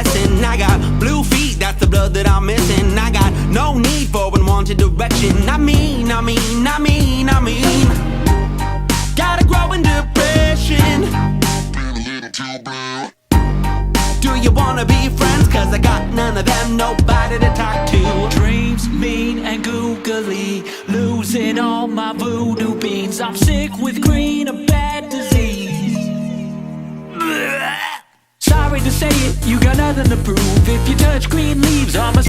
lesson. I got blue feet, that's the blood that I'm missing. I got no need for unwanted direction. I mean gotta grow in depression. Do you wanna be friends? Cause I got none of them, nobody to talk to. Dreams mean and googly, losing all my voodoo beans. I'm sick with green, a bad disease. Sorry to say it, you got nothing to prove. If you touch green leaves, I'm a